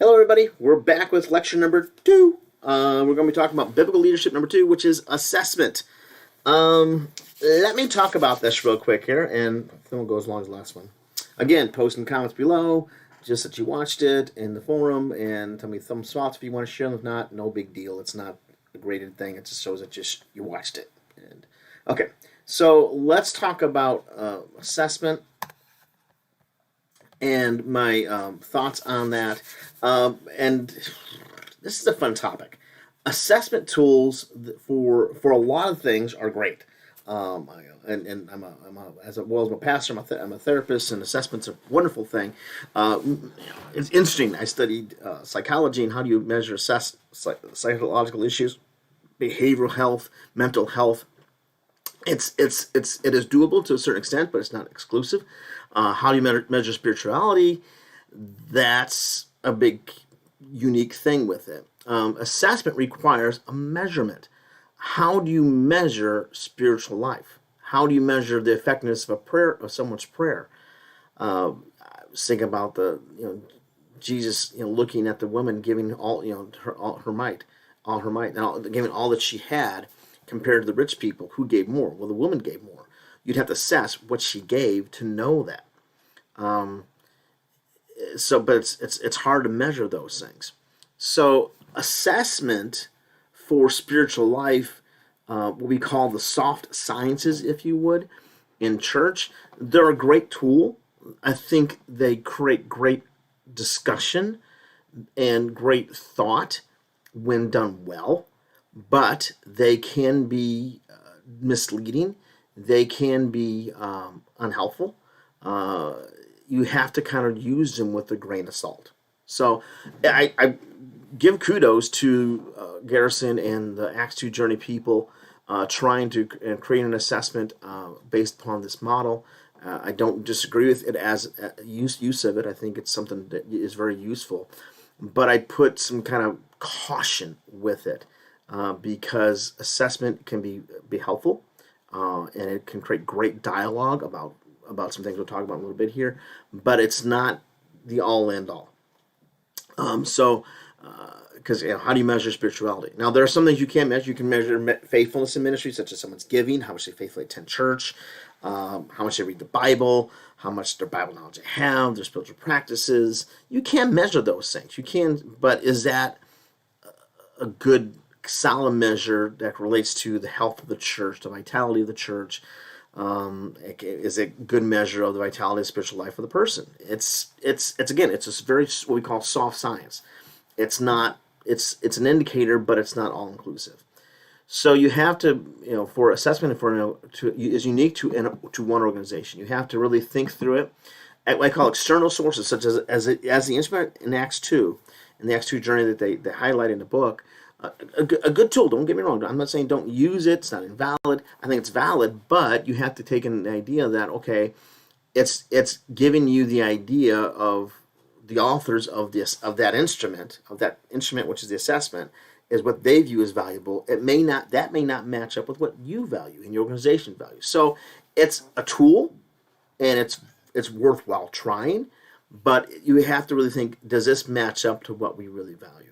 Hello, everybody. We're back with lecture number 2. We're going to be talking about biblical leadership number 2, which is assessment. Let me talk about this real quick here, and then we'll go as long as the last one. Again, post in the comments below, just that you watched it in the forum, and tell me thumbs up if you want to share them. If not, no big deal. It's not a graded thing. It just shows that you watched it. Okay, so let's talk about assessment and my thoughts on that. And this is a fun topic. Assessment tools for a lot of things are great. And as well as a pastor, I'm a therapist, and assessment's a wonderful thing. It's interesting. I studied psychology and how do you measure assess psychological issues, behavioral health, mental health. It is doable to a certain extent, but it's not exclusive. How do you measure spirituality? That's a big, unique thing with it. Assessment requires a measurement. How do you measure spiritual life? How do you measure the effectiveness of a prayer, of someone's prayer? Think about Jesus, looking at the woman giving all, her might, giving all that she had, compared to the rich people who gave more. Well, the woman gave more. You'd have to assess what she gave to know that. But it's hard to measure those things. So assessment for spiritual life, what we call the soft sciences, if you would, in church, they're a great tool. I think they create great discussion and great thought when done well, but they can be misleading. They can be unhelpful. You have to kind of use them with a grain of salt. So I give kudos to Garrison and the Acts 2 Journey people trying to create an assessment based upon this model. I don't disagree with it as use of it. I think it's something that is very useful. But I put some kind of caution with it because assessment can be helpful and it can create great dialogue about some things we'll talk about in a little bit here, but it's not the all-end-all. Because how do you measure spirituality? Now, there are some things you can't measure. You can measure faithfulness in ministry, such as someone's giving, how much they faithfully attend church, how much they read the Bible, how much their Bible knowledge they have, their spiritual practices. You can measure those things. You can, but is that a good, solid measure that relates to the health of the church, the vitality of the church? Is a good measure of the vitality of the spiritual life of the person. It's a very, what we call soft science. It's an indicator, but it's not all inclusive. So you have to, for assessment is unique to one organization. You have to really think through it. What I call external sources, such as the instrument in Acts 2, in the Acts 2 journey that they highlight in the book. A good tool, don't get me wrong. I'm not saying don't use it. It's not invalid. I think it's valid, but you have to take an idea that, okay, it's giving you the idea of the authors of that instrument, which is the assessment, is what they view as valuable. That may not match up with what you value and your organization values. So it's a tool, and it's worthwhile trying, but you have to really think, does this match up to what we really value?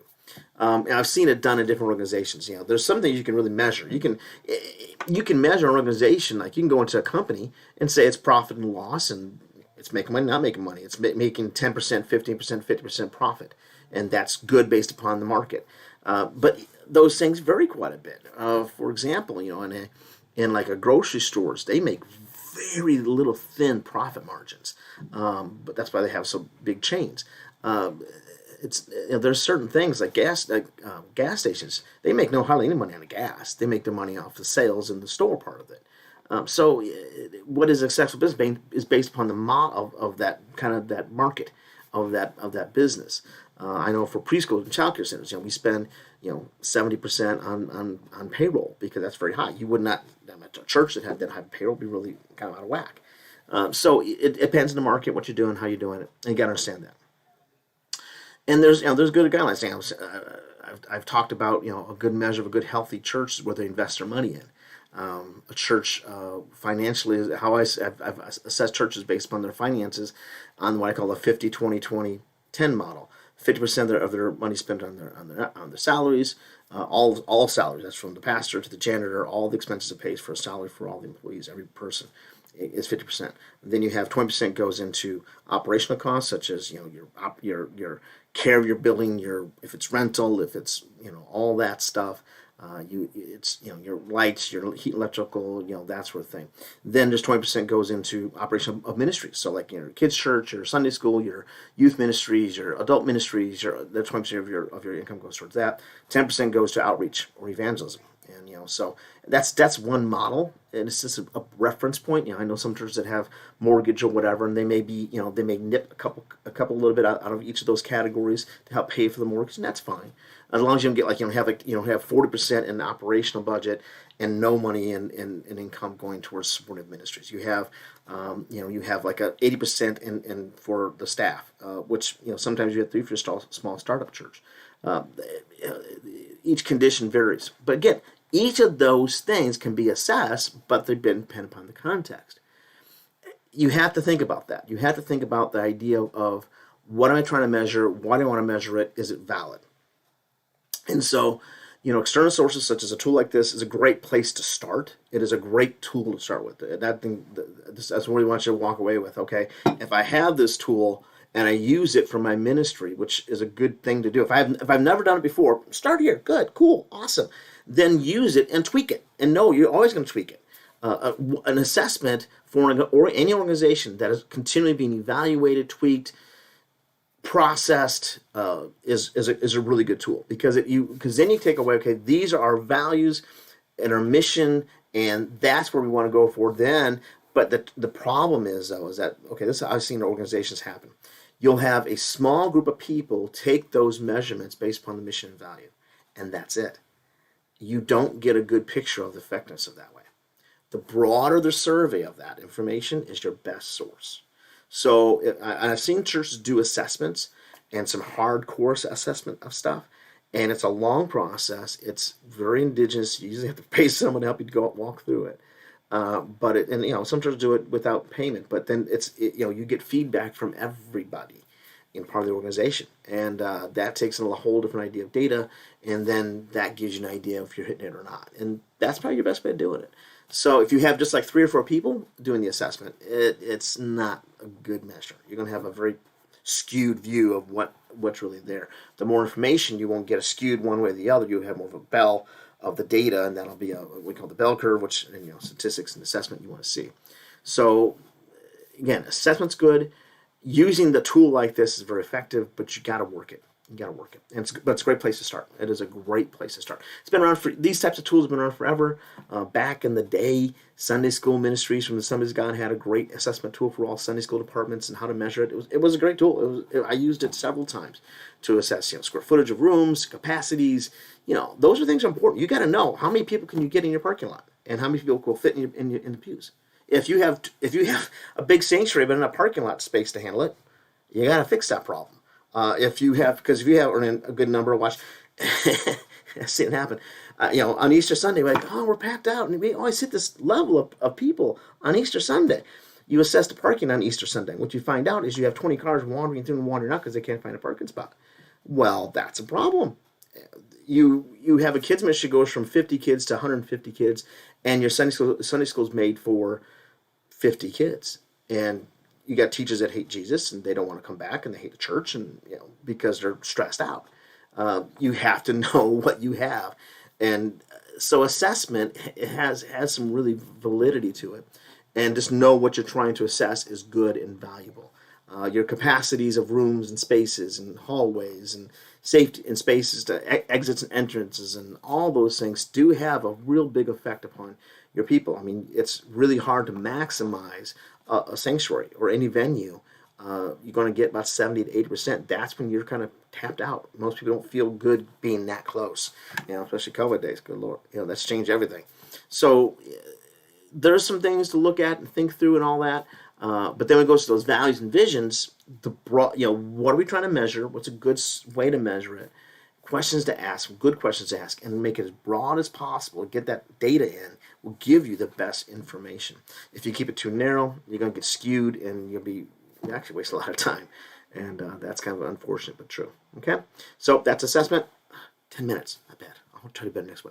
And I've seen it done in different organizations. There's some things you can really measure. You can measure an organization, like you can go into a company and say it's profit and loss, and it's making money, not making money. It's making 10%, 15%, 50% profit, and that's good based upon the market. But those things vary quite a bit. For example, in like a grocery stores, they make very little thin profit margins, but that's why they have so big chains. There's certain things like gas stations. They make hardly any money on the gas. They make their money off the sales in the store part of it. So what is successful business is based upon the model of that kind of that market of that business. I know for preschool and childcare centers, we spend 70% on payroll because that's very high. You would not, a church that had that high payroll would be really kind of out of whack. So it depends on the market, what you're doing, how you're doing it, and you got to understand that. And there's good guidelines. I've talked about a good measure of a good healthy church is where they invest their money in. A church financially, how I've assessed churches based upon their finances on what I call a 50-20-20-10 model. 50% of their money spent on their salaries, all salaries. That's from the pastor to the janitor. All the expenses it pays for a salary for all the employees, every person is 50%. And then you have 20% goes into operational costs, such as your care of your building, if it's rental, if it's all that stuff. Your lights, your heat, electrical, that sort of thing. Then there's 20% goes into operation of ministries. So like your kids' church, your Sunday school, your youth ministries, your adult ministries. The 20% of your income goes towards that. 10% goes to outreach or evangelism. And so that's one model, and it's just a reference point. I know some churches that have mortgage or whatever, and they may nip a little bit out of each of those categories to help pay for the mortgage, and that's fine, as long as you don't get have 40% in the operational budget and no money in income going towards supportive ministries. You have you have like a 80% in for the staff, which sometimes you have to do for a small startup church. Each condition varies, but again, each of those things can be assessed, but they depend upon the context. You have to think about that. You have to think about the idea of what am I trying to measure? Why do I want to measure it? Is it valid? And so, external sources such as a tool like this is a great place to start. It is a great tool to start with. That's what we want you to walk away with. Okay, if I have this tool and I use it for my ministry, which is a good thing to do. If I've never done it before, start here. Good, cool, awesome. Then use it and tweak it. And no, you're always going to tweak it. An assessment for any organization that is continually being evaluated, tweaked, processed is a really good tool, because then you take away, okay, these are our values and our mission, and that's where we want to go for then. But the problem is that okay, this I've seen organizations happen. You'll have a small group of people take those measurements based upon the mission and value, and that's it. You don't get a good picture of the effectiveness of that way. The broader the survey of that information is your best source. So I've seen churches do assessments and some hardcore assessment of stuff, and it's a long process. It's very indigenous. You usually have to pay someone to help you to go walk through it. Some churches do it without payment, but then you get feedback from everybody in part of the organization, and that takes in a whole different idea of data, and then that gives you an idea if you're hitting it or not, and that's probably your best way of doing it. So if you have just like 3 or 4 people doing the assessment, it's not a good measure. You're going to have a very skewed view of what's really there. The more information, you won't get a skewed one way or the other. You'll have more of a bell of the data, and that'll be what we call the bell curve, which statistics and assessment you want to see. So again, assessment's good. Using the tool like this is very effective, but you got to work it. But it's a great place to start. It is a great place to start. It's been around these types of tools have been around forever. Back in the day, Sunday school ministries from the Assemblies of God had a great assessment tool for all Sunday school departments and how to measure it. It was a great tool. I used it several times to assess square footage of rooms, capacities. Those are things that are important. You got to know how many people can you get in your parking lot and how many people will fit in the pews. If you have a big sanctuary but not a parking lot space to handle it, you got to fix that problem. If you have a good number of I've seen it happen. On Easter Sunday, we're like, we're packed out, and we always hit this level of people on Easter Sunday. You assess the parking on Easter Sunday. What you find out is you have 20 cars wandering through and wandering out because they can't find a parking spot. Well, that's a problem. You have a kids ministry goes from 50 kids to 150 kids, and your Sunday school is made for 50 kids, and you got teachers that hate Jesus and they don't want to come back, and they hate the church, and because they're stressed out. You have to know what you have, and so assessment has some really validity to it, and just know what you're trying to assess is good and valuable. Your capacities of rooms and spaces and hallways and safety and spaces to exits and entrances and all those things do have a real big effect upon your people. I mean, it's really hard to maximize a sanctuary or any venue. You're going to get about 70 to 80%. That's when you're kind of tapped out. Most people don't feel good being that close, especially COVID days. Good Lord, that's changed everything. So there's some things to look at and think through and all that. But then when it goes to those values and visions, what are we trying to measure? What's a good way to measure it? Questions to ask, good questions to ask, and make it as broad as possible. Get that data in will give you the best information. If you keep it too narrow, you're going to get skewed, and you actually waste a lot of time. And that's kind of unfortunate but true. Okay, so that's assessment. 10 minutes, not bad. I'll try to do better next one.